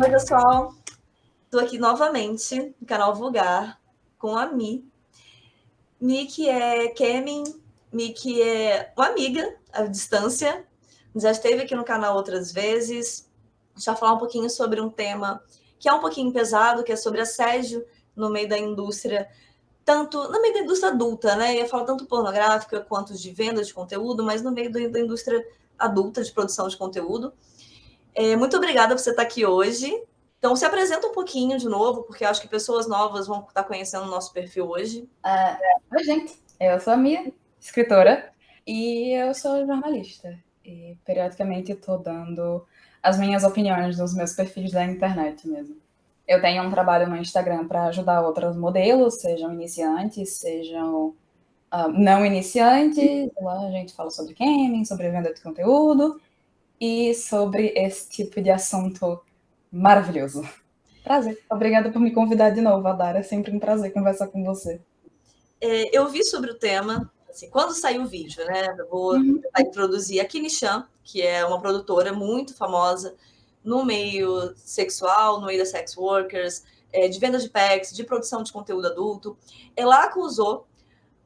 Oi, pessoal. Estou aqui novamente no canal Vulgar com a Mi. Mi que é Kemin, Mi que é uma amiga à distância. Já esteve aqui no canal outras vezes. Já falar um pouquinho sobre um tema que é um pouquinho pesado, que é sobre assédio no meio da indústria, tanto no meio da indústria adulta, né? Eu ia falar tanto pornográfica quanto de venda de conteúdo, mas no meio da indústria adulta de produção de conteúdo. Muito obrigada por você estar aqui hoje. Então, se apresenta um pouquinho de novo, porque eu acho que pessoas novas vão estar conhecendo o nosso perfil hoje. Oi, gente. Eu sou a Mia, escritora, e eu sou jornalista. E periodicamente estou dando as minhas opiniões nos meus perfis da internet mesmo. Eu tenho um trabalho no Instagram para ajudar outros modelos, sejam iniciantes, sejam não iniciantes. Lá a gente fala sobre gaming, sobre venda de conteúdo e sobre esse tipo de assunto maravilhoso. Prazer. Obrigada por me convidar de novo, Adara. É sempre um prazer conversar com você. Eu vi sobre o tema, assim, quando saiu o vídeo, né? Eu vou tentar introduzir a Kini Chan, que é uma produtora muito famosa no meio sexual, no meio das sex workers, de venda de packs, de produção de conteúdo adulto. Ela acusou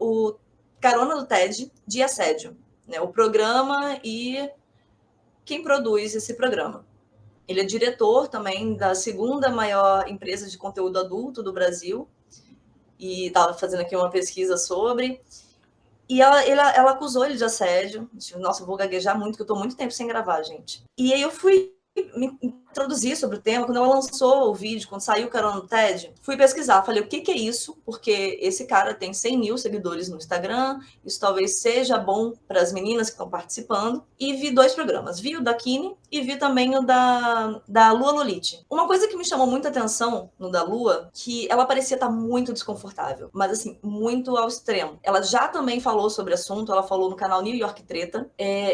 o Carona do TED de assédio, né? O programa e quem produz esse programa. Ele é diretor também da segunda maior empresa de conteúdo adulto do Brasil, e estava fazendo aqui uma pesquisa sobre. E ela acusou ele de assédio. Nossa, eu vou gaguejar muito, que eu estou muito tempo sem gravar, gente. E aí eu fui me introduzir sobre o tema. Quando ela lançou o vídeo, quando saiu o Carona no TED, fui pesquisar. Falei, o que é isso? Porque esse cara tem 100 mil seguidores no Instagram. Isso talvez seja bom para as meninas que estão participando. E vi 2 programas. Vi o da Kini e vi também o da Lua Lolite. Uma coisa que me chamou muita atenção no da Lua, que ela parecia estar muito desconfortável. Mas, assim, muito ao extremo. Ela já também falou sobre o assunto. Ela falou no canal New York Treta.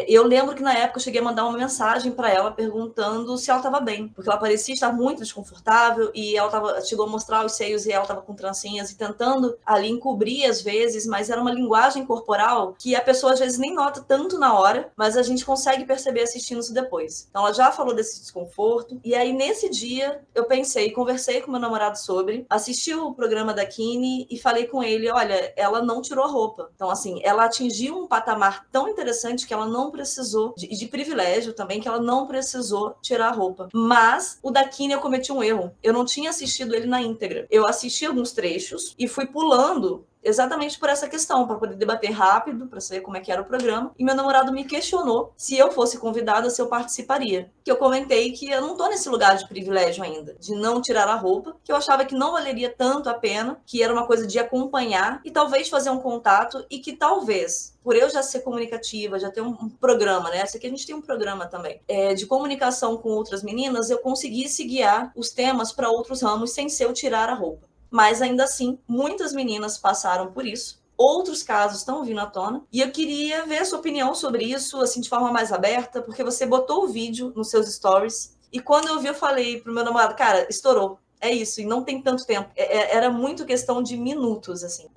Eu lembro que na época eu cheguei a mandar uma mensagem para ela perguntando se ela estava bem, porque ela parecia estar muito desconfortável e ela chegou a mostrar os seios e ela estava com trancinhas e tentando ali encobrir às vezes, mas era uma linguagem corporal que a pessoa às vezes nem nota tanto na hora, mas a gente consegue perceber assistindo isso depois. Então ela já falou desse desconforto e aí nesse dia eu pensei, conversei com meu namorado sobre, assisti o programa da Kini e falei com ele, olha, ela não tirou a roupa. Então assim, ela atingiu um patamar tão interessante que ela não precisou, de privilégio também, que ela não precisou tirar a roupa. Mas o da Kini eu cometi um erro. Eu não tinha assistido ele na íntegra. Eu assisti alguns trechos e fui pulando exatamente por essa questão, para poder debater rápido, para saber como é que era o programa. E meu namorado me questionou se eu fosse convidada, se eu participaria. Que eu comentei que eu não tô nesse lugar de privilégio ainda, de não tirar a roupa, que eu achava que não valeria tanto a pena, que era uma coisa de acompanhar e talvez fazer um contato e que talvez, por eu já ser comunicativa, já ter um programa, né? Essa aqui a gente tem um programa também, de comunicação com outras meninas, eu conseguisse guiar os temas para outros ramos sem ser eu tirar a roupa. Mas ainda assim, muitas meninas passaram por isso. Outros casos estão vindo à tona. E eu queria ver a sua opinião sobre isso, assim, de forma mais aberta, porque você botou o vídeo nos seus stories. E quando eu vi, eu falei pro meu namorado, cara, estourou. É isso, e não tem tanto tempo. Era muito questão de minutos, assim.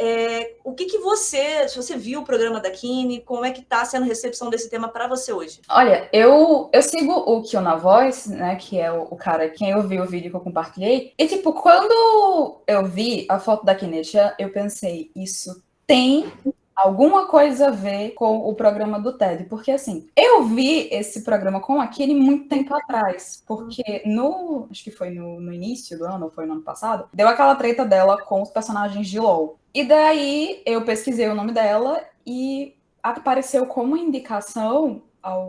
O que você, se você viu o programa da Kini, como é que tá sendo a recepção desse tema para você hoje? Olha, eu sigo o Kill na Voz, né, que é o cara quem eu vi o vídeo que eu compartilhei, e tipo, quando eu vi a foto da Kinetia, eu pensei, isso tem alguma coisa a ver com o programa do TED, porque assim, eu vi esse programa com a Kini muito tempo atrás, porque acho que foi no início do ano, ou foi no ano passado, deu aquela treta dela com os personagens de LoL. E daí eu pesquisei o nome dela e apareceu como indicação,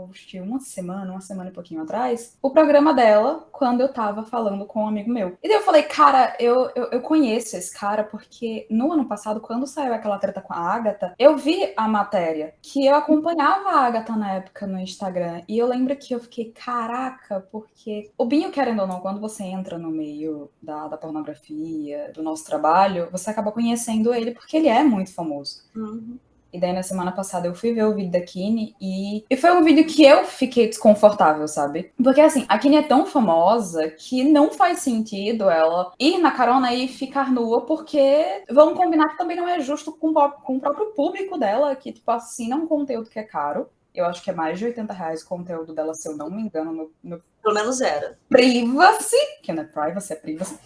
acho que uma semana e pouquinho atrás, o programa dela, quando eu tava falando com um amigo meu. E daí eu falei, cara, eu conheço esse cara, porque no ano passado, quando saiu aquela treta com a Agatha, eu vi a matéria, que eu acompanhava a Agatha na época no Instagram, e eu lembro que eu fiquei, caraca, porque o Binho, querendo ou não, quando você entra no meio da pornografia, do nosso trabalho, você acaba conhecendo ele, porque ele é muito famoso. Uhum. E daí, na semana passada, eu fui ver o vídeo da Kini e foi um vídeo que eu fiquei desconfortável, sabe? Porque, assim, a Kini é tão famosa que não faz sentido ela ir na carona e ficar nua, porque vamos combinar que também não é justo com o próprio público dela, que, tipo, assina um conteúdo que é caro. Eu acho que é mais de R$ 80 o conteúdo dela, se eu não me engano, no Pelo menos era. Privacy, que não é privacy, é privacy.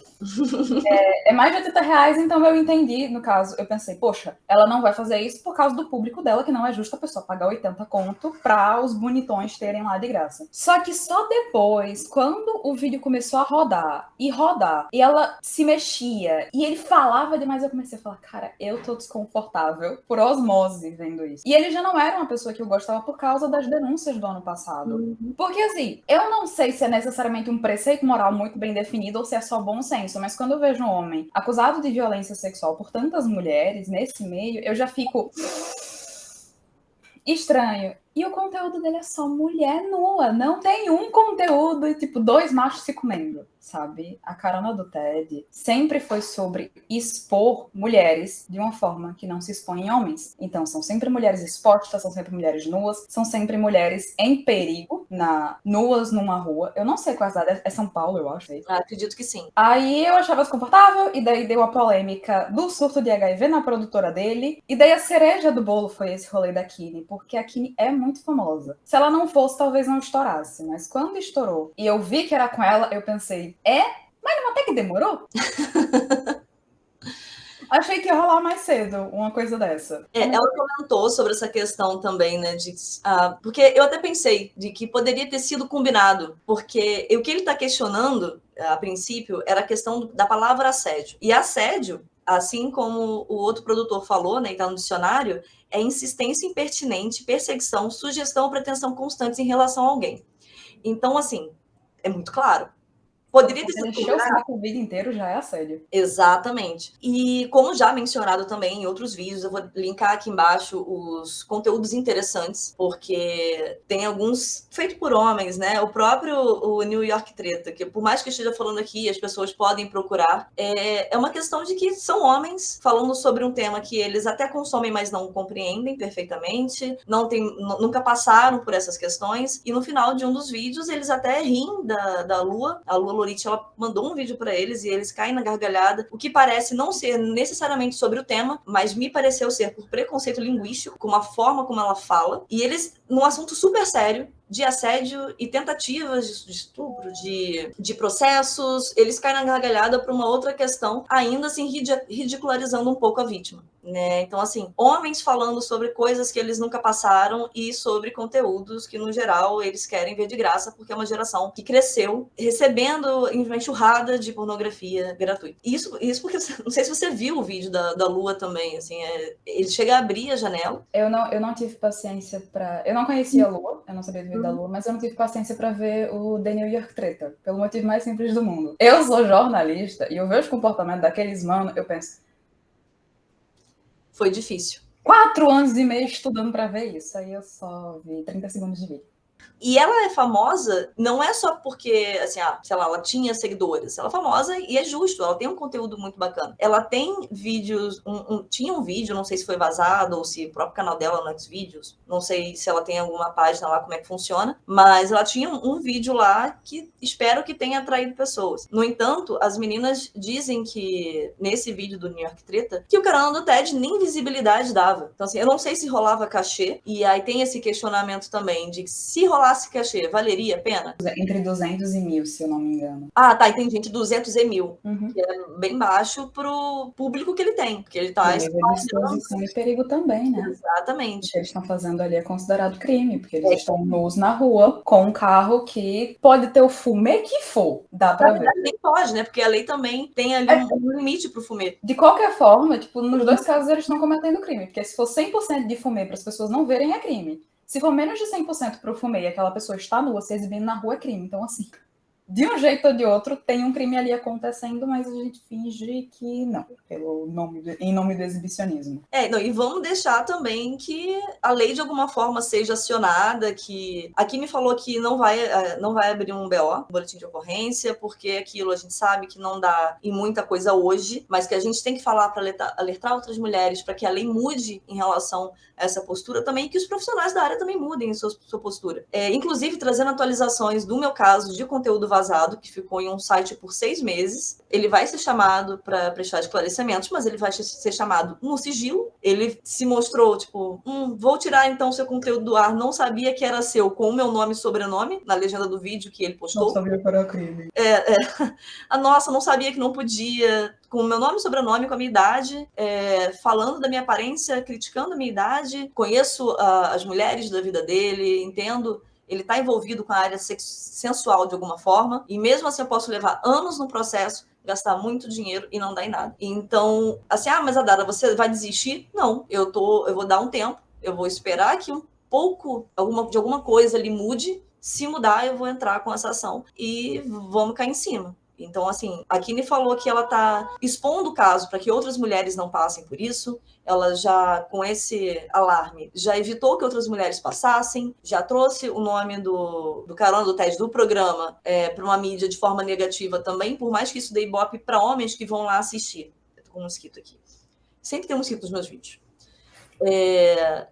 É mais de 80 reais, então eu entendi, no caso, eu pensei, poxa, ela não vai fazer isso por causa do público dela, que não é justo a pessoa pagar 80 conto pra os bonitões terem lá de graça. Só que só depois, quando o vídeo começou a rodar, e ela se mexia, e ele falava demais, eu comecei a falar, cara, eu tô desconfortável por osmose vendo isso. E ele já não era uma pessoa que eu gostava por causa das denúncias do ano passado. Porque, assim, eu não sei se é necessariamente um preceito moral muito bem definido ou se é só bom senso, mas quando eu vejo um homem acusado de violência sexual por tantas mulheres nesse meio, eu já fico estranho. E o conteúdo dele é só mulher nua. Não tem um conteúdo e, tipo, 2 machos se comendo, sabe? A carona do TED sempre foi sobre expor mulheres de uma forma que não se expõe em homens. Então, são sempre mulheres expostas, são sempre mulheres nuas, são sempre mulheres em perigo, nuas numa rua. Eu não sei qual é a cidade, é São Paulo, eu acho. Acredito que sim. Aí eu achava desconfortável, e daí deu a polêmica do surto de HIV na produtora dele, e daí a cereja do bolo foi esse rolê da Kini, porque a Kini é muito famosa. Se ela não fosse, talvez não estourasse, mas quando estourou e eu vi que era com ela, eu pensei, mas não até que demorou? Achei que ia rolar mais cedo uma coisa dessa. Ela comentou sobre essa questão também, né? Porque eu até pensei de que poderia ter sido combinado, porque o que ele está questionando, a princípio, era a questão da palavra assédio. E assédio, assim como o outro produtor falou, né, está no dicionário, é insistência impertinente, perseguição, sugestão ou pretensão constantes em relação a alguém. Então, assim, é muito claro. Poderia ter sido encher o saco o vídeo inteiro já é assédio. Exatamente. E como já mencionado também em outros vídeos, eu vou linkar aqui embaixo os conteúdos interessantes, porque tem alguns feitos por homens, né? O próprio New York Treta, que por mais que eu esteja falando aqui, as pessoas podem procurar, é uma questão de que são homens falando sobre um tema que eles até consomem, mas não compreendem perfeitamente, nunca passaram por essas questões, e no final de um dos vídeos eles até riem da Lua, a Lua Lorit, ela mandou um vídeo para eles e eles caem na gargalhada, o que parece não ser necessariamente sobre o tema, mas me pareceu ser por preconceito linguístico, com a forma como ela fala, e eles, num assunto super sério, de assédio e tentativas de estupro, de processos, eles caem na gargalhada por uma outra questão, ainda assim ridicularizando um pouco a vítima, né? Então, assim, homens falando sobre coisas que eles nunca passaram e sobre conteúdos que, no geral, eles querem ver de graça, porque é uma geração que cresceu recebendo uma enxurrada de pornografia gratuita. Isso porque, não sei se você viu o vídeo da Lua também, assim, ele chega a abrir a janela. Eu não tive paciência pra... Eu não conhecia a Lua, eu não sabia do vídeo da Lua, mas eu não tive paciência pra ver o The New York Treta, pelo motivo mais simples do mundo. Eu sou jornalista e eu vejo o comportamento daqueles manos, eu penso... Foi difícil. 4 anos e meio estudando pra ver isso, aí eu só vi 30 segundos de vídeo. E ela é famosa, não é só porque, assim, sei lá, ela tinha seguidores. Ela é famosa e é justo, ela tem um conteúdo muito bacana. Ela tem vídeos, tinha um vídeo, não sei se foi vazado ou se o próprio canal dela no Xvideos, não sei se ela tem alguma página lá, como é que funciona, mas ela tinha um vídeo lá que espero que tenha atraído pessoas. No entanto, as meninas dizem que, nesse vídeo do New York Treta, que o canal do TED nem visibilidade dava. Então, assim, eu não sei se rolava cachê, e aí tem esse questionamento também de que se rolasse cachê, valeria a pena? Entre 200 e 1.000, se eu não me engano. Ah, tá, entendi. Entre 200 e 1.000. Que é bem baixo pro público que ele tem, porque ele tá... exposição e perigo também, né? Exatamente. O que eles estão fazendo ali é considerado crime, porque eles estão nus na rua com um carro que pode ter o fumê que for, dá pra ver. Nem pode, né? Porque a lei também tem ali um limite pro fumê. De qualquer forma, tipo, nos dois casos eles estão cometendo crime, porque se for 100% de fumê para as pessoas não verem, é crime. Se for menos de 100% pro fumê e aquela pessoa está nua se exibindo na rua, é crime. Então, assim, de um jeito ou de outro, tem um crime ali acontecendo, mas a gente finge que não, em nome do exibicionismo. E vamos deixar também que a lei de alguma forma seja acionada, que aqui me falou que não vai abrir um BO, um boletim de ocorrência, porque aquilo a gente sabe que não dá em muita coisa hoje, mas que a gente tem que falar para alertar outras mulheres para que a lei mude em relação a essa postura também, e que os profissionais da área também mudem sua postura. Inclusive, trazendo atualizações do meu caso de conteúdo vazado vazado, que ficou em um site por 6 meses. Ele vai ser chamado para prestar esclarecimentos, mas ele vai ser chamado no sigilo. Ele se mostrou, tipo, vou tirar então seu conteúdo do ar, não sabia que era seu, com o meu nome e sobrenome, na legenda do vídeo que ele postou. Não sabia que era crime. Nossa, não sabia que não podia, com o meu nome e sobrenome, com a minha idade, falando da minha aparência, criticando a minha idade. Conheço as mulheres da vida dele, entendo, ele está envolvido com a área sensual de alguma forma, e mesmo assim eu posso levar anos no processo, gastar muito dinheiro e não dar em nada. Então, assim, mas Adara, você vai desistir? Não, eu vou dar um tempo, eu vou esperar que um pouco de alguma coisa ali mude. Se mudar, eu vou entrar com essa ação e vamos cair em cima. Então, assim, a Kine falou que ela está expondo o caso para que outras mulheres não passem por isso. Ela já, com esse alarme, já evitou que outras mulheres passassem, já trouxe o nome do Carona do TED do programa para uma mídia de forma negativa também, por mais que isso dê ibope para homens que vão lá assistir. Eu tô com um mosquito aqui. Sempre tem um mosquito nos meus vídeos.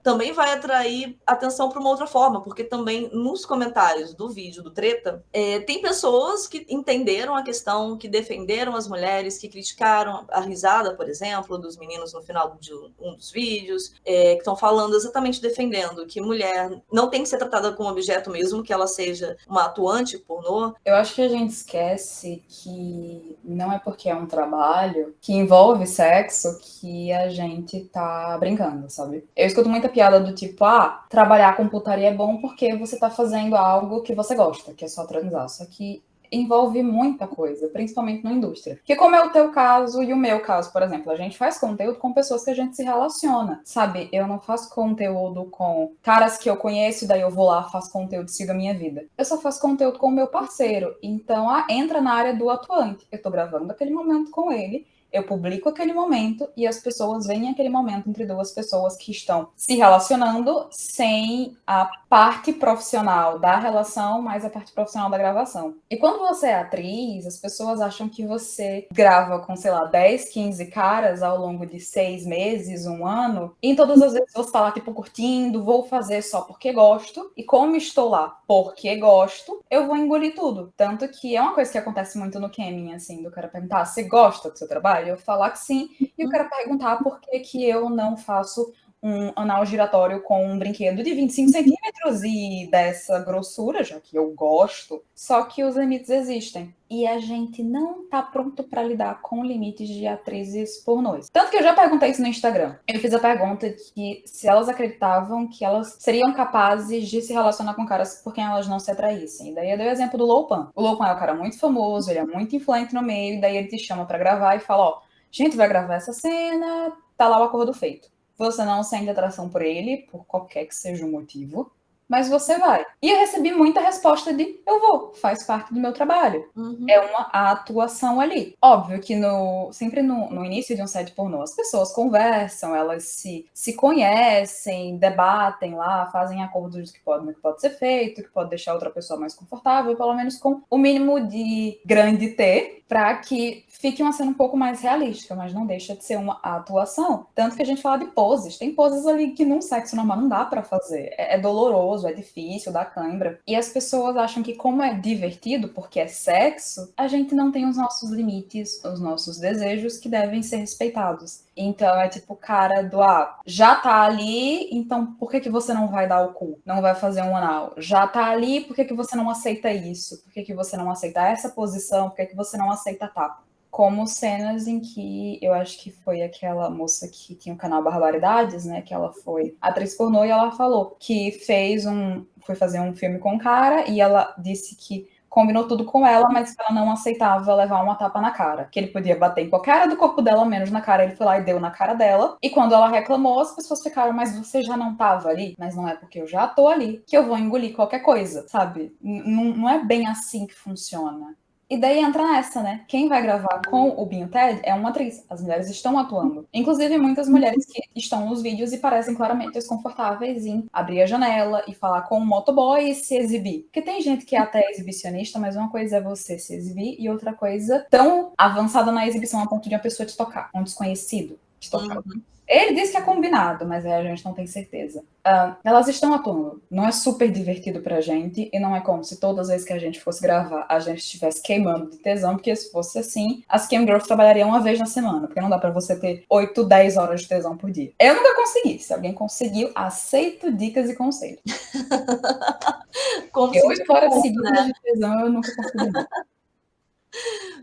Também vai atrair atenção para uma outra forma, porque também nos comentários do vídeo do Treta, tem pessoas que entenderam a questão, que defenderam as mulheres, que criticaram a risada, por exemplo, dos meninos no final de um dos vídeos, que estão falando exatamente defendendo que mulher não tem que ser tratada como objeto mesmo, que ela seja uma atuante pornô. Eu acho que a gente esquece que não é porque é um trabalho que envolve sexo que a gente tá brincando, sabe? Eu escuto muita piada do tipo, trabalhar com putaria é bom porque você tá fazendo algo que você gosta, que é só transar. Só que envolve muita coisa, principalmente na indústria. Porque como é o teu caso e o meu caso, por exemplo, a gente faz conteúdo com pessoas que a gente se relaciona, sabe? Eu não faço conteúdo com caras que eu conheço e daí eu vou lá, faço conteúdo e sigo a minha vida. Eu só faço conteúdo com o meu parceiro. Então, entra na área do atuante. Eu tô gravando aquele momento com ele, eu publico aquele momento e as pessoas veem aquele momento entre duas pessoas que estão se relacionando sem a parte profissional da relação, mais a parte profissional da gravação. E quando você é atriz, as pessoas acham que você grava com, sei lá, 10, 15 caras ao longo de 6 meses, 1 ano, e todas as vezes você tá lá, tipo, curtindo, vou fazer só porque gosto, e como estou lá porque gosto, eu vou engolir tudo. Tanto que é uma coisa que acontece muito no camming, assim, do cara perguntar, você gosta do seu trabalho? Eu falar que sim, e o cara perguntar por que eu não faço um anal giratório com um brinquedo de 25 centímetros e dessa grossura, já que eu gosto. Só que os limites existem. E a gente não tá pronto para lidar com limites de atrizes pornôs. Tanto que eu já perguntei isso no Instagram. Eu fiz a pergunta que se elas acreditavam que elas seriam capazes de se relacionar com caras por quem elas não se atraíssem. E daí eu dei o exemplo do Loupan. O Loupan é um cara muito famoso, ele é muito influente no meio, e daí ele te chama para gravar e fala, gente, vai gravar essa cena, tá lá o acordo feito. Você não sente atração por ele, por qualquer que seja o motivo, mas você vai. E eu recebi muita resposta de, eu vou, faz parte do meu trabalho. Uhum. É a atuação ali. Óbvio que sempre no início de um set pornô, as pessoas conversam, elas se conhecem, debatem lá, fazem acordos do que pode ser feito, que pode deixar outra pessoa mais confortável, pelo menos com o mínimo de grande T, para que fique uma cena um pouco mais realística, mas não deixa de ser uma atuação. Tanto que a gente fala de poses. Tem poses ali que num sexo normal não dá pra fazer. É doloroso, é difícil, dá cãibra. E as pessoas acham que como é divertido, porque é sexo, a gente não tem os nossos limites, os nossos desejos que devem ser respeitados. Então é tipo o cara do, já tá ali, então por que você não vai dar o cu? Não vai fazer um anal? Já tá ali, por que você não aceita isso? Por que você não aceita essa posição? Por que você não aceita tapa? Como cenas em que eu acho que foi aquela moça que tinha o canal Barbaridades, né? Que ela foi atriz pornô e ela falou que foi fazer um filme com um cara e ela disse que combinou tudo com ela, mas que ela não aceitava levar uma tapa na cara. Que ele podia bater em qualquer área do corpo dela, menos na cara. Ele foi lá e deu na cara dela. E quando ela reclamou, as pessoas ficaram, mas você já não tava ali? Mas não é porque eu já tô ali que eu vou engolir qualquer coisa, sabe? Não é bem assim que funciona. E daí entra nessa, né? Quem vai gravar com o Binho Ted é uma atriz. As mulheres estão atuando. Inclusive, muitas mulheres que estão nos vídeos e parecem claramente desconfortáveis em abrir a janela e falar com o motoboy e se exibir. Porque tem gente que é até exibicionista, mas uma coisa é você se exibir e outra coisa tão avançada na exibição a ponto de uma pessoa te tocar. Um desconhecido te tocar. Uhum. Ele disse que é combinado, mas a gente não tem certeza. Elas estão atuando. Não é super divertido pra gente, e não é como se todas as vezes que a gente fosse gravar, a gente estivesse queimando de tesão, porque se fosse assim, as Cam Girls trabalhariam uma vez na semana, porque não dá pra você ter 8, 10 horas de tesão por dia. Eu nunca consegui. Se alguém conseguiu, aceito dicas e conselhos. Como Porque se 8 horas curso, seguidas né? de tesão eu nunca consegui.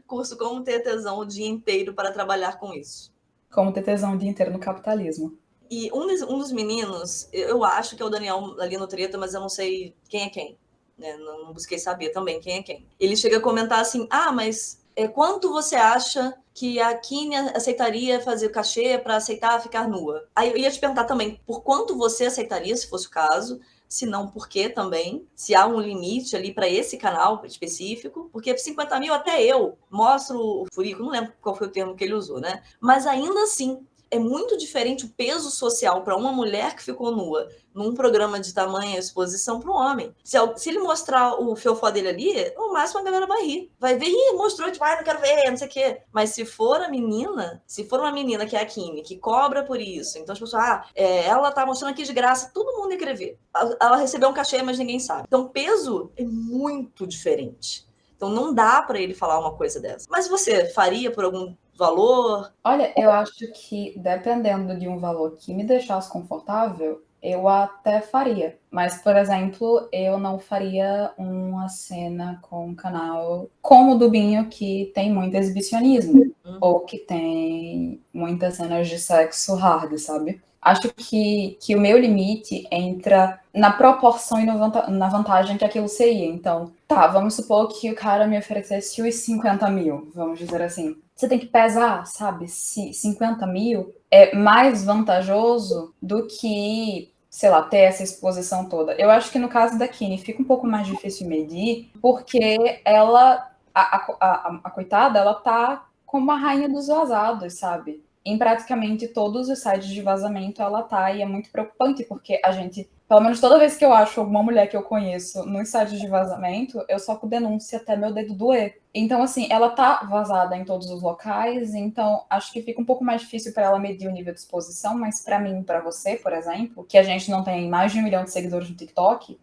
Curso Como Ter Tesão o Dia Inteiro para Trabalhar com Isso. Como ter tesão o dia inteiro no capitalismo. E um dos meninos, eu acho que é o Daniel ali no Treta, mas eu não sei quem é quem. Né? Não busquei saber também quem é quem. Ele chega a comentar assim, mas quanto você acha que a Kine aceitaria fazer o cachê para aceitar ficar nua? Aí eu ia te perguntar também, por quanto você aceitaria, se fosse o caso, se não, por quê também, se há um limite ali para esse canal específico, porque 50 mil até eu mostro o furico, não lembro qual foi o termo que ele usou, né? Mas ainda assim, é muito diferente o peso social para uma mulher que ficou nua num programa de tamanha exposição para o homem. Se ele mostrar o fiofó dele ali, no máximo a galera vai rir. Vai ver, mostrou, tipo, não quero ver, não sei o quê. Mas se for a menina, se for uma menina que é a Kimi, que cobra por isso, então as pessoas, ela tá mostrando aqui de graça, todo mundo ia querer ver. Ela recebeu um cachê, mas ninguém sabe. Então o peso é muito diferente. Então não dá para ele falar uma coisa dessa. Mas você faria por algum valor? Olha, eu acho que dependendo de um valor que me deixasse confortável, eu até faria. Mas, por exemplo, eu não faria uma cena com um canal como o do Binho, que tem muito exibicionismo. Ou que tem muitas cenas de sexo hard, sabe? Acho que o meu limite entra na proporção e na vantagem que aquilo seria. Então, vamos supor que o cara me oferecesse os 50 mil, vamos dizer assim. Você tem que pesar, sabe? Se 50 mil é mais vantajoso do que, sei lá, ter essa exposição toda. Eu acho que no caso da Kine fica um pouco mais difícil medir, porque ela, a coitada, ela tá como a rainha dos vazados, sabe? Em praticamente todos os sites de vazamento ela tá, e é muito preocupante, porque a gente, pelo menos toda vez que eu acho alguma mulher que eu conheço nos sites de vazamento, eu só com denúncia até meu dedo doer. Então, assim, ela tá vazada em todos os locais, então acho que fica um pouco mais difícil para ela medir o nível de exposição, mas para mim e para você, por exemplo, que a gente não tem mais de 1 milhão de seguidores no TikTok,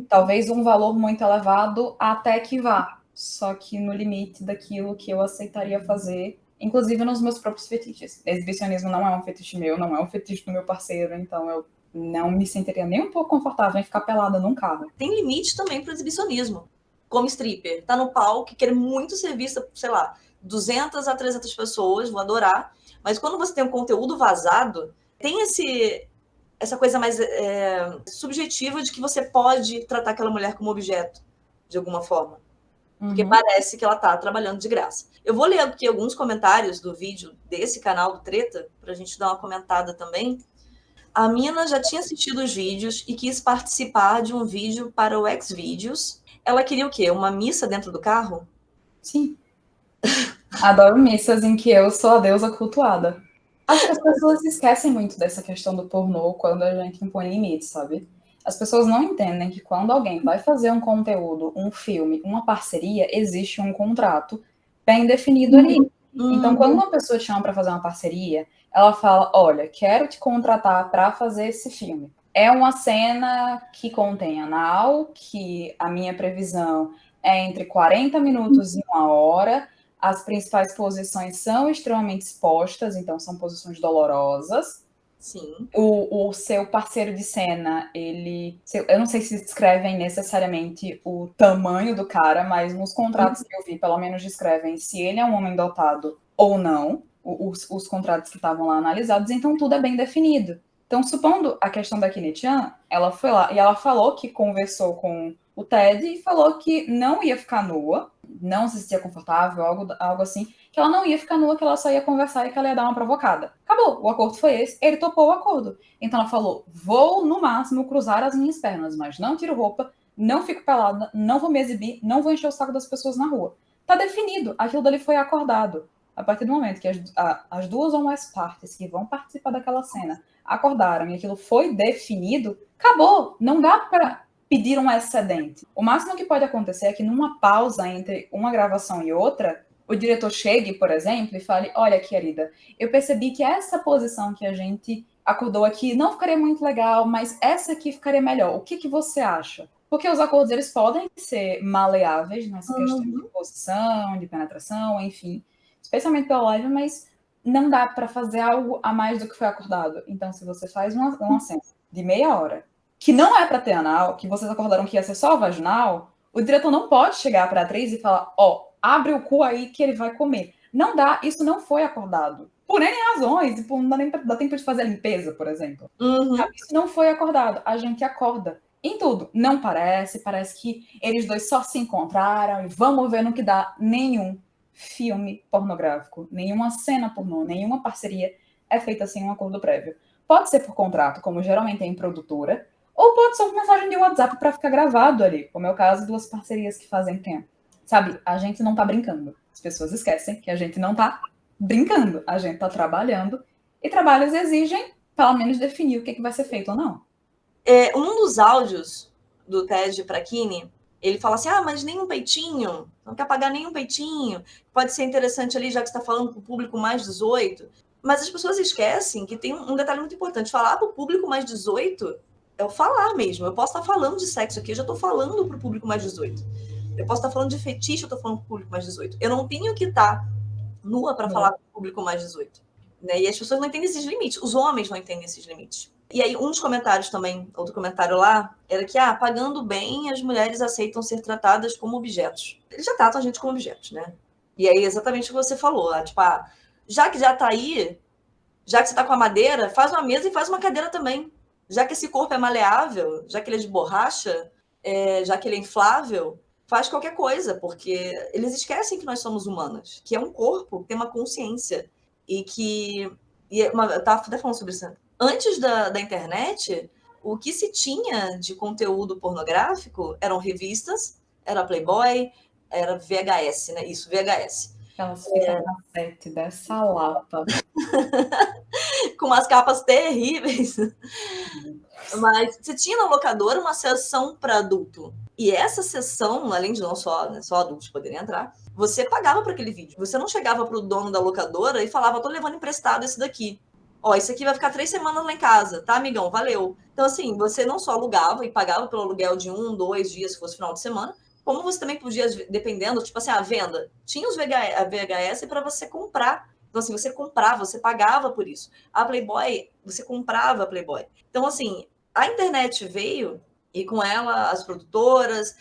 talvez um valor muito elevado até que vá, só que no limite daquilo que eu aceitaria fazer, inclusive nos meus próprios fetiches. Exibicionismo não é um fetiche meu, não é um fetiche do meu parceiro, então eu não me sentiria nem um pouco confortável em ficar pelada num carro. Tem limite também para o exibicionismo. Como stripper, tá no palco, quer muito ser vista, sei lá, 200 a 300 pessoas, vou adorar. Mas quando você tem um conteúdo vazado, tem essa coisa mais subjetiva de que você pode tratar aquela mulher como objeto, de alguma forma. Porque parece que ela tá trabalhando de graça. Eu vou ler aqui alguns comentários do vídeo desse canal do Treta, pra gente dar uma comentada também. A mina já tinha assistido os vídeos e quis participar de um vídeo para o Xvideos. Ela queria o quê? Uma missa dentro do carro? Sim. Adoro missas em que eu sou a deusa cultuada. Acho que as pessoas esquecem muito dessa questão do pornô quando a gente impõe limites, sabe? As pessoas não entendem que quando alguém vai fazer um conteúdo, um filme, uma parceria, existe um contrato bem definido ali. Então, quando uma pessoa te chama para fazer uma parceria, ela fala: olha, quero te contratar para fazer esse filme. É uma cena que contém anal, que a minha previsão é entre 40 minutos e 1 hora. As principais posições são extremamente expostas, então são posições dolorosas. Sim. O seu parceiro de cena, eu não sei se descrevem necessariamente o tamanho do cara, mas nos contratos que eu vi, pelo menos descrevem se ele é um homem dotado ou não, os contratos que estavam lá analisados, então tudo é bem definido. Então, supondo a questão da Kine-chan, ela foi lá e ela falou que conversou com o Ted e falou que não ia ficar nua, não se sentia confortável, algo assim, que ela não ia ficar nua, que ela só ia conversar e que ela ia dar uma provocada. Acabou, o acordo foi esse, ele topou o acordo. Então ela falou, vou no máximo cruzar as minhas pernas, mas não tiro roupa, não fico pelada, não vou me exibir, não vou encher o saco das pessoas na rua. Tá definido, aquilo dali foi acordado. A partir do momento que as duas ou mais partes que vão participar daquela cena acordaram e aquilo foi definido, acabou, não dá para pedir um excedente. O máximo que pode acontecer é que numa pausa entre uma gravação e outra, o diretor chegue, por exemplo, e fale, olha, querida, eu percebi que essa posição que a gente acordou aqui não ficaria muito legal, mas essa aqui ficaria melhor. O que você acha? Porque os acordos, eles podem ser maleáveis nessa questão de posição, de penetração, enfim, especialmente pela live, mas não dá para fazer algo a mais do que foi acordado. Então, se você faz uma cena de meia hora, que não é para ter anal, que vocês acordaram que ia ser só vaginal, o diretor não pode chegar para a atriz e falar, abre o cu aí que ele vai comer. Não dá, isso não foi acordado. Por N razões, tipo, não dá tempo de fazer a limpeza, por exemplo. Isso não foi acordado. A gente acorda em tudo. Não parece que eles dois só se encontraram e vamos ver no que dá. Nenhum filme pornográfico, nenhuma cena pornô, nenhuma parceria é feita sem um acordo prévio. Pode ser por contrato, como geralmente é em produtora, ou pode ser uma mensagem de WhatsApp para ficar gravado ali, como é o caso de duas parcerias que fazem tempo. Sabe, a gente não tá brincando. As pessoas esquecem que a gente não tá brincando. A gente tá trabalhando e trabalhos exigem, pelo menos, definir o que vai ser feito ou não. Um dos áudios do TED para Kine, ele fala assim, mas nenhum peitinho, não quer pagar nenhum peitinho, pode ser interessante ali, já que você está falando para o público mais 18, mas as pessoas esquecem que tem um detalhe muito importante, falar para o público mais 18 é o falar mesmo, eu posso estar falando de sexo aqui, eu já estou falando para o público mais 18, eu posso estar falando de fetiche, eu estou falando para o público mais 18, eu não tenho que estar nua para falar para o público mais 18, né? E as pessoas não entendem esses limites, os homens não entendem esses limites. E aí, um dos comentários também, outro comentário lá, era que, pagando bem, as mulheres aceitam ser tratadas como objetos. Eles já tratam a gente como objetos, né? E aí, exatamente o que você falou, tipo, já que já tá aí, já que você tá com a madeira, faz uma mesa e faz uma cadeira também. Já que esse corpo é maleável, já que ele é de borracha, já que ele é inflável, faz qualquer coisa, porque eles esquecem que nós somos humanas, que é um corpo, que tem uma consciência, e que... eu tava até falando sobre isso. Antes da internet, o que se tinha de conteúdo pornográfico eram revistas, era Playboy, era VHS, né? Isso, VHS. Aquelas fitas cassete dessa lapa. Com umas capas terríveis. Mas você tinha na locadora uma sessão para adulto. E essa sessão, além de não só adultos poderem entrar, você pagava para aquele vídeo. Você não chegava para o dono da locadora e falava, tô levando emprestado esse daqui. Isso aqui vai ficar 3 semanas lá em casa, tá, amigão? Valeu. Então, assim, você não só alugava e pagava pelo aluguel de 1, 2 dias, se fosse final de semana, como você também podia, dependendo, tipo assim, a venda. Tinha os VHS para você comprar. Então, assim, você comprava, você pagava por isso. A Playboy, você comprava a Playboy. Então, assim, a internet veio e com ela as produtoras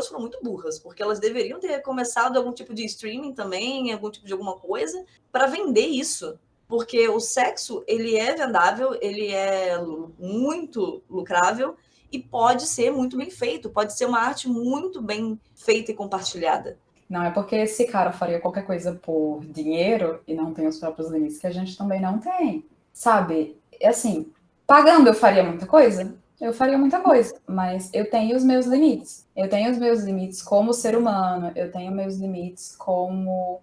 foram muito burras, porque elas deveriam ter começado algum tipo de streaming também, algum tipo de alguma coisa, para vender isso. Porque o sexo, ele é vendável, ele é muito lucrável e pode ser muito bem feito, pode ser uma arte muito bem feita e compartilhada. Não é porque esse cara faria qualquer coisa por dinheiro e não tem os próprios limites que a gente também não tem, sabe? Assim, pagando eu faria muita coisa? Eu faria muita coisa, mas eu tenho os meus limites. Eu tenho os meus limites como ser humano, eu tenho meus limites com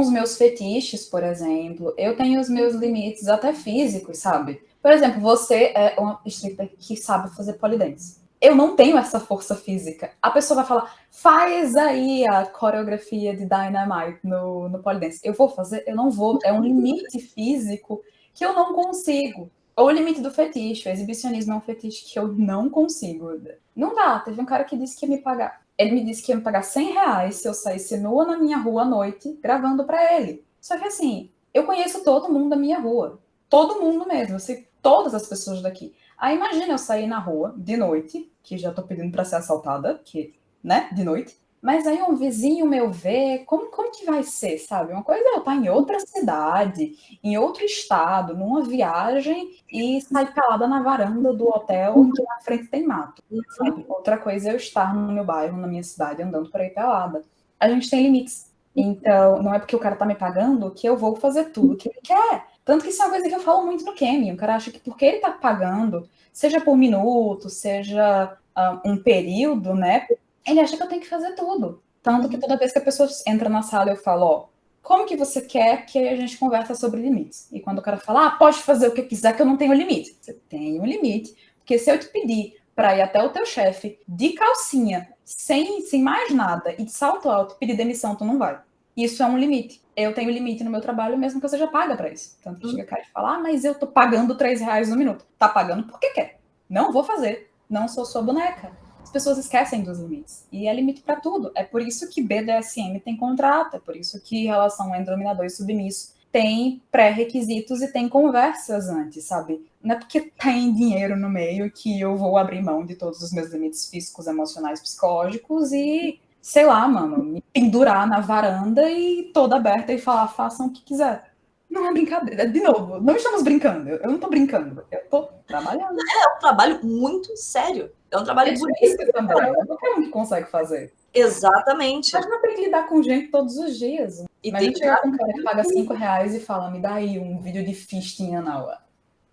os meus fetiches, por exemplo. Eu tenho os meus limites até físicos, sabe? Por exemplo, você é uma stripper que sabe fazer polidense. Eu não tenho essa força física. A pessoa vai falar, faz aí a coreografia de Dynamite no polidense. Eu vou fazer? Eu não vou. É um limite físico que eu não consigo. Ou o limite do fetiche. O exibicionismo é um fetiche que eu não consigo. Não dá. Teve um cara que disse que ia me pagar. Ele me disse que ia me pagar R$100 se eu saísse nua na minha rua à noite, gravando pra ele. Só que assim, eu conheço todo mundo da minha rua. Todo mundo mesmo. Eu sei todas as pessoas daqui. Aí imagina eu sair na rua de noite, que já tô pedindo para ser assaltada, que, né, de noite. Mas aí um vizinho meu ver, como que vai ser, sabe? Uma coisa é eu estar em outra cidade, em outro estado, numa viagem e sair pelada na varanda do hotel em que na frente tem mato, sabe? Outra coisa é eu estar no meu bairro, na minha cidade, andando por aí pelada. A gente tem limites. Então, não é porque o cara tá me pagando que eu vou fazer tudo que ele quer. Tanto que isso é uma coisa que eu falo muito no Kemi. O cara acha que porque ele tá pagando, seja por minuto, seja um período, né? Ele acha que eu tenho que fazer tudo. Tanto que toda vez que a pessoa entra na sala, eu falo, como que você quer que a gente conversa sobre limites? E quando o cara fala, pode fazer o que quiser que eu não tenho limite. Você tem um limite. Porque se eu te pedir para ir até o teu chefe de calcinha, sem mais nada, e de salto alto, pedir demissão, tu não vai. Isso é um limite. Eu tenho limite no meu trabalho, mesmo que eu seja paga para isso. Tanto que chega a cara e fala, mas eu tô pagando R$3 no minuto. Tá pagando porque quer. Não vou fazer. Não sou sua boneca. As pessoas esquecem dos limites. E é limite para tudo. É por isso que BDSM tem contrato. É por isso que relação entre dominador e submisso tem pré-requisitos e tem conversas antes, sabe? Não é porque tem dinheiro no meio que eu vou abrir mão de todos os meus limites físicos, emocionais, psicológicos e, sei lá, mano, me pendurar na varanda e toda aberta e falar, façam o que quiser. Não é brincadeira. De novo, não estamos brincando. Eu não tô brincando. Eu tô trabalhando. É um trabalho muito sério. É um trabalho difícil também. É qualquer um que consegue fazer. Exatamente. Mas não tem que lidar com gente todos os dias. Mas a gente chegar com um cara que paga R$5 e fala, me dá aí um vídeo de fisting anal.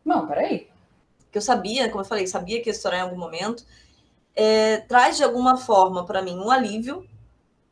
Não, peraí. Que eu sabia, como eu falei, sabia que ia estourar em algum momento. Traz de alguma forma para mim um alívio,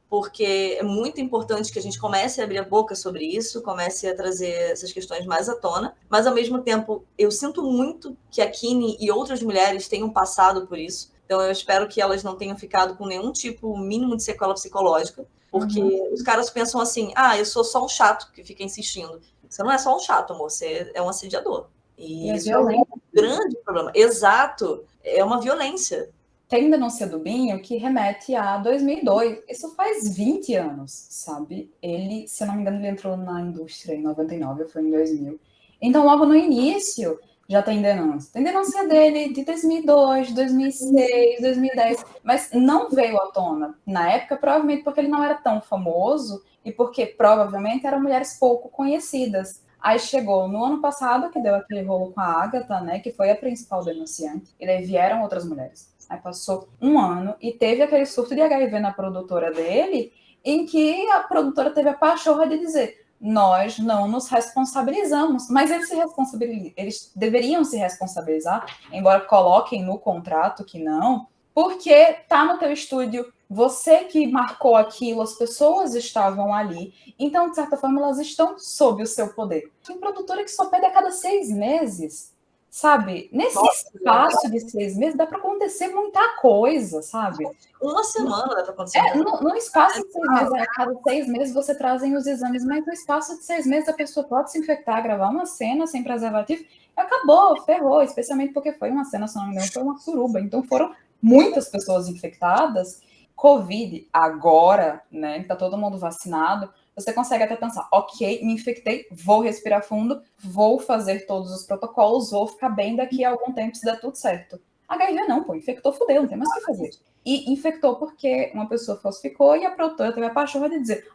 porque é muito importante que a gente comece a abrir a boca sobre isso, comece a trazer essas questões mais à tona, mas ao mesmo tempo eu sinto muito que a Kini e outras mulheres tenham passado por isso, então eu espero que elas não tenham ficado com nenhum tipo mínimo de sequela psicológica, porque os caras pensam assim, eu sou só um chato que fica insistindo. Você não é só um chato, amor, você é um assediador. E isso é um grande problema. Exato, é uma violência. Tem denúncia do Binho que remete a 2002. Isso faz 20 anos, sabe? Ele, se eu não me engano, ele entrou na indústria em 99, foi em 2000. Então, logo no início, já tem denúncia. Tem denúncia dele de 2002, 2006, 2010, mas não veio à tona na época, provavelmente porque ele não era tão famoso e porque, provavelmente, eram mulheres pouco conhecidas. Aí chegou no ano passado, que deu aquele rolo com a Agatha, né, que foi a principal denunciante, e daí vieram outras mulheres. Aí passou um ano e teve aquele surto de HIV na produtora dele, em que a produtora teve a pachorra de dizer, nós não nos responsabilizamos, mas eles deveriam se responsabilizar, embora coloquem no contrato que não, porque tá no teu estúdio, você que marcou aquilo, as pessoas estavam ali, então, de certa forma, elas estão sob o seu poder. Tem produtora que só pede a cada 6 meses. Sabe? Nesse espaço de 6 meses dá para acontecer muita coisa, sabe? Uma semana dá para acontecer. No espaço de 6 meses, a cada 6 meses você trazem os exames, mas no espaço de 6 meses a pessoa pode se infectar, gravar uma cena sem preservativo, e acabou, ferrou, especialmente porque foi uma cena, se não me engano, foi uma suruba. Então foram muitas pessoas infectadas. Covid, agora, né, que tá todo mundo vacinado, você consegue até pensar, ok, me infectei, vou respirar fundo, vou fazer todos os protocolos, vou ficar bem daqui a algum tempo se der tudo certo. HIV não, pô, infectou, fudeu, não tem mais o que fazer. E infectou porque uma pessoa falsificou e a produtora teve a pachorra de dizer,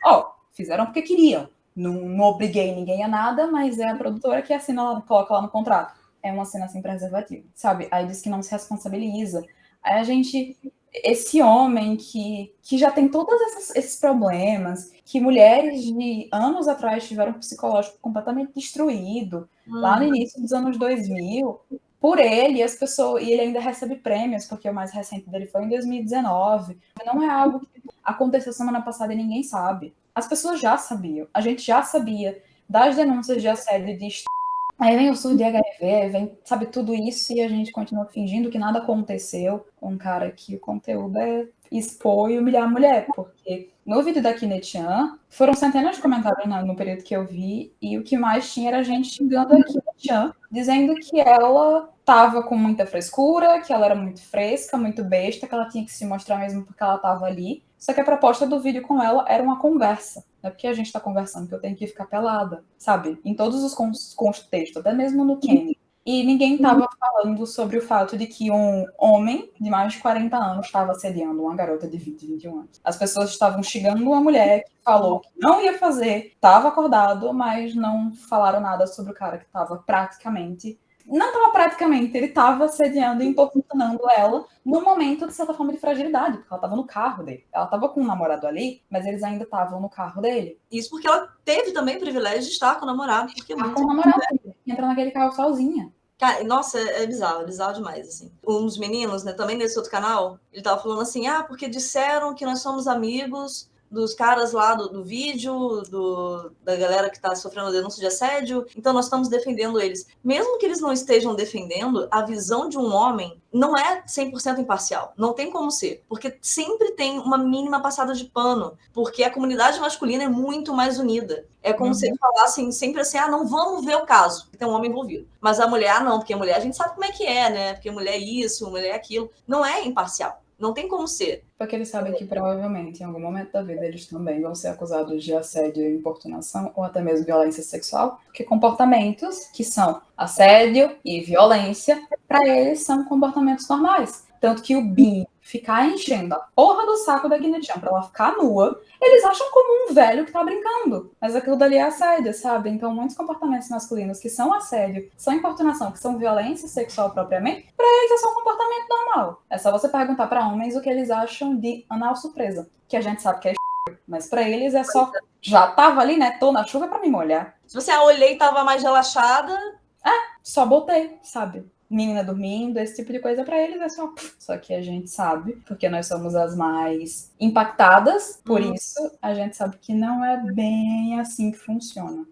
fizeram porque queriam, não obriguei ninguém a nada, mas é a produtora que assina, coloca lá no contrato. É uma cena sem preservativo, sabe? Aí diz que não se responsabiliza. Aí a gente... Esse homem que já tem todos esses problemas, que mulheres de anos atrás tiveram um psicológico completamente destruído, lá no início dos anos 2000, por ele, as pessoas, e ele ainda recebe prêmios, porque o mais recente dele foi em 2019. Não é algo que aconteceu semana passada e ninguém sabe. As pessoas já sabiam, a gente já sabia das denúncias de assédio de aí vem o surto de HIV, vem, sabe, tudo isso e a gente continua fingindo que nada aconteceu com um cara que o conteúdo é expor e humilhar a mulher, porque no vídeo da Kinetian foram centenas de comentários no período que eu vi e o que mais tinha era gente xingando a Kinetian, dizendo que ela tava com muita frescura, que ela era muito fresca, muito besta, que ela tinha que se mostrar mesmo porque ela tava ali. Só que a proposta do vídeo com ela era uma conversa. Não é porque a gente tá conversando que eu tenho que ficar pelada, sabe? Em todos os contextos, até mesmo no Kenny. E ninguém tava falando sobre o fato de que um homem de mais de 40 anos estava assediando uma garota de 20, 21 anos. As pessoas estavam xingando uma mulher que falou que não ia fazer, estava acordado, mas não falaram nada sobre o cara que estava praticamente... Não estava praticamente, ele estava assediando e importunando ela num momento, de certa forma, de fragilidade, porque ela estava no carro dele. Ela estava com um namorado ali, mas eles ainda estavam no carro dele. Isso porque ela teve também o privilégio de estar com o namorado. Porque com o namorado, entra naquele carro sozinha. Cara, nossa, é bizarro demais, assim. Um dos meninos, né, também nesse outro canal, ele tava falando assim, porque disseram que nós somos amigos, dos caras lá do vídeo, da galera que está sofrendo denúncia de assédio, então nós estamos defendendo eles. Mesmo que eles não estejam defendendo, a visão de um homem não é 100% imparcial. Não tem como ser. Porque sempre tem uma mínima passada de pano. Porque a comunidade masculina é muito mais unida. É como se eles falassem sempre assim, não vamos ver o caso, porque tem um homem envolvido. Mas a mulher, não, porque a mulher a gente sabe como é que é, né? Porque a mulher é isso, a mulher é aquilo. Não é imparcial. Não tem como ser. Porque eles sabem que provavelmente, em algum momento da vida, eles também vão ser acusados de assédio e importunação, ou até mesmo violência sexual, porque comportamentos que são assédio e violência, para eles são comportamentos normais. Tanto que o Bin ficar enchendo a porra do saco da Guinetian pra ela ficar nua, eles acham como um velho que tá brincando. Mas aquilo dali é assédio, sabe? Então, muitos comportamentos masculinos que são assédio, que são importunação, que são violência sexual propriamente, pra eles é só um comportamento normal. É só você perguntar pra homens o que eles acham de anal surpresa, que a gente sabe que é mas pra eles é só, já tava ali, né? Tô na chuva pra me molhar. Se você olhei e tava mais relaxada... Só botei, sabe? Menina dormindo, esse tipo de coisa pra eles é só... Só que a gente sabe, porque nós somos as mais impactadas, por isso a gente sabe que não é bem assim que funciona.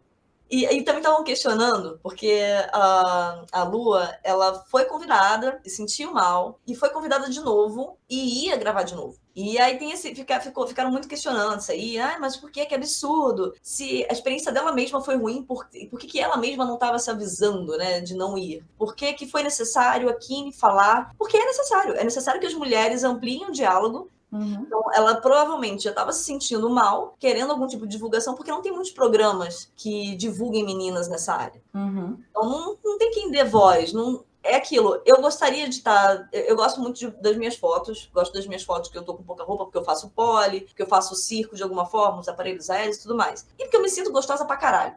E também estavam questionando, porque a Lua, ela foi convidada e sentiu mal, e foi convidada de novo e ia gravar de novo. E aí tem ficaram muito questionando isso aí, mas por que absurdo? Se a experiência dela mesma foi ruim, por que ela mesma não estava se avisando, né, de não ir? Por que foi necessário a Kim falar? Porque é necessário que as mulheres ampliem o diálogo. Então, ela provavelmente já estava se sentindo mal, querendo algum tipo de divulgação, porque não tem muitos programas que divulguem meninas nessa área. Então, não tem quem dê voz. Não, é aquilo. Eu gostaria de estar... Eu gosto muito das minhas fotos. Gosto das minhas fotos que eu tô com pouca roupa, porque eu faço pole, porque eu faço circo de alguma forma, os aparelhos aéreos e tudo mais. E porque eu me sinto gostosa pra caralho.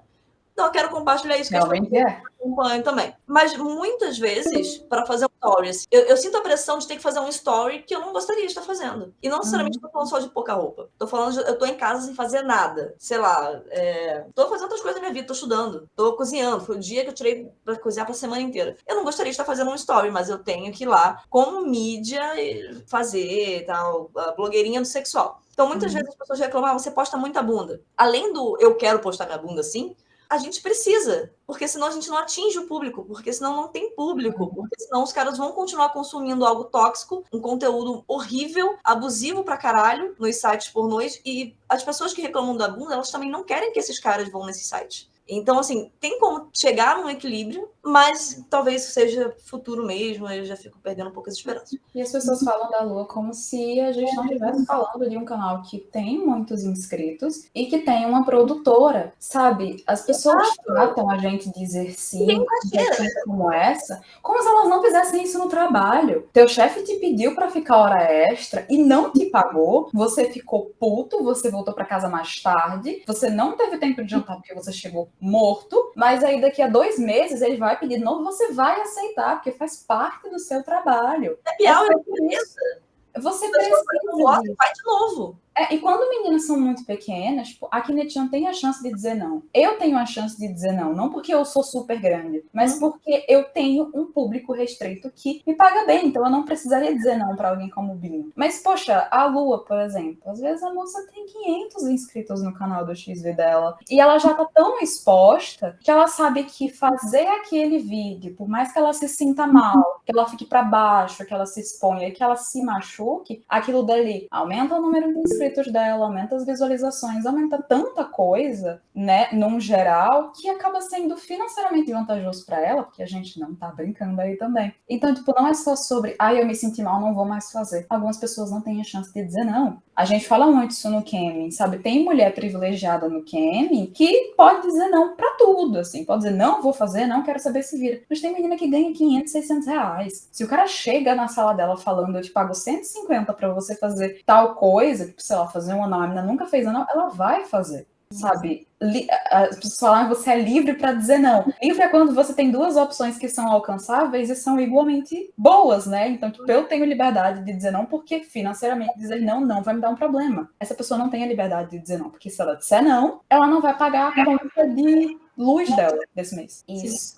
Então, eu quero compartilhar isso que eu acompanho também. Mas, muitas vezes, para fazer um story, eu sinto a pressão de ter que fazer um story que eu não gostaria de estar fazendo. E não necessariamente estou falando só de pouca roupa. Eu tô em casa sem fazer nada. Sei lá, tô fazendo outras coisas na minha vida, tô estudando, tô cozinhando. Foi o dia que eu tirei para cozinhar pra semana inteira. Eu não gostaria de estar fazendo um story, mas eu tenho que ir lá, como mídia, fazer tal, a blogueirinha do sexual. Então, muitas vezes as pessoas reclamam, você posta muita bunda. Além do eu quero postar minha bunda assim, a gente precisa, porque senão a gente não atinge o público, porque senão não tem público, porque senão os caras vão continuar consumindo algo tóxico, um conteúdo horrível, abusivo pra caralho, nos sites pornôs, e as pessoas que reclamam da bunda, elas também não querem que esses caras vão nesses sites. Então, assim, tem como chegar num equilíbrio, mas talvez seja futuro mesmo, eu já fico perdendo um pouco as esperanças. E as pessoas falam da Lua como se a gente não estivesse falando de um canal que tem muitos inscritos e que tem uma produtora, sabe? As pessoas tratam a gente de exercício como essa, como se elas não fizessem isso no trabalho. Teu chefe te pediu para ficar hora extra e não te pagou, você ficou puto, você voltou para casa mais tarde, você não teve tempo de jantar porque você chegou morto, mas aí daqui a 2 meses ele vai pedir de novo, você vai aceitar, porque faz parte do seu trabalho. É pior, você precisa vai de novo. E quando meninas são muito pequenas, tipo, a Kinetian tem a chance de dizer não. Eu tenho a chance de dizer não. Não porque eu sou super grande, mas porque eu tenho um público restrito que me paga bem. Então eu não precisaria dizer não para alguém como o Binho. Mas, poxa, a Lua, por exemplo, às vezes a moça tem 500 inscritos no canal do XV dela. E ela já tá tão exposta que ela sabe que fazer aquele vídeo, por mais que ela se sinta mal, que ela fique para baixo, que ela se exponha, que ela se machuque, aquilo dali aumenta o número de inscritos dela, aumenta as visualizações, aumenta tanta coisa, né, num geral, que acaba sendo financeiramente vantajoso para ela, porque a gente não tá brincando aí também. Então, tipo, não é só sobre, eu me senti mal, não vou mais fazer. Algumas pessoas não têm a chance de dizer não. A gente fala muito isso no Kemi, sabe? Tem mulher privilegiada no Kemi que pode dizer não pra tudo, assim. Pode dizer, não vou fazer, não quero saber se vira. Mas tem menina que ganha 500, 600 reais. Se o cara chega na sala dela falando, eu te pago 150 pra você fazer tal coisa, tipo, sei lá, fazer um anal, a menina nunca fez anal, ela vai fazer. Sabe? As pessoas falam, você é livre para dizer não. Livre é quando você tem 2 opções que são alcançáveis e são igualmente boas, né? Então, tipo, eu tenho liberdade de dizer não porque financeiramente dizer não vai me dar um problema. Essa pessoa não tem a liberdade de dizer não, porque se ela disser não, ela não vai pagar a conta de luz dela desse mês. Isso,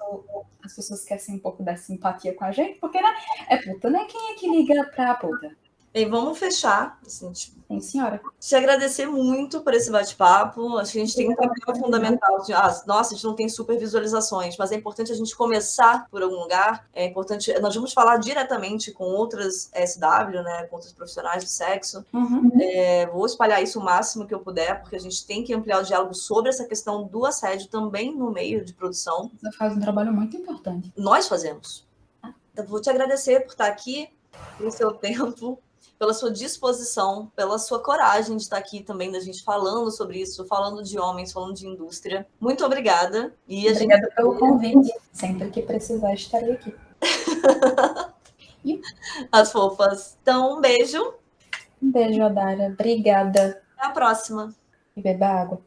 as pessoas esquecem um pouco dessa simpatia com a gente, porque, né? É puta, né? Quem é que liga pra puta? E vamos fechar, assim, Sim, senhora. te agradecer muito por esse bate-papo. Acho que a gente tem um papel fundamental de, nossa, a gente não tem super visualizações, mas é importante a gente começar por algum lugar. É importante, nós vamos falar diretamente com outras SW, né, com outros profissionais do sexo. Vou espalhar isso o máximo que eu puder, porque a gente tem que ampliar o diálogo sobre essa questão do assédio também no meio de produção. Você faz um trabalho muito importante. Nós fazemos. Então, vou te agradecer por estar aqui, pelo seu tempo, pela sua disposição, pela sua coragem de estar aqui também, da gente falando sobre isso, falando de homens, falando de indústria. Muito obrigada. E obrigada pelo convite. Sempre que precisar, estarei aqui. As fofas. Então, um beijo. Um beijo, Adara. Obrigada. Até a próxima. E beba água.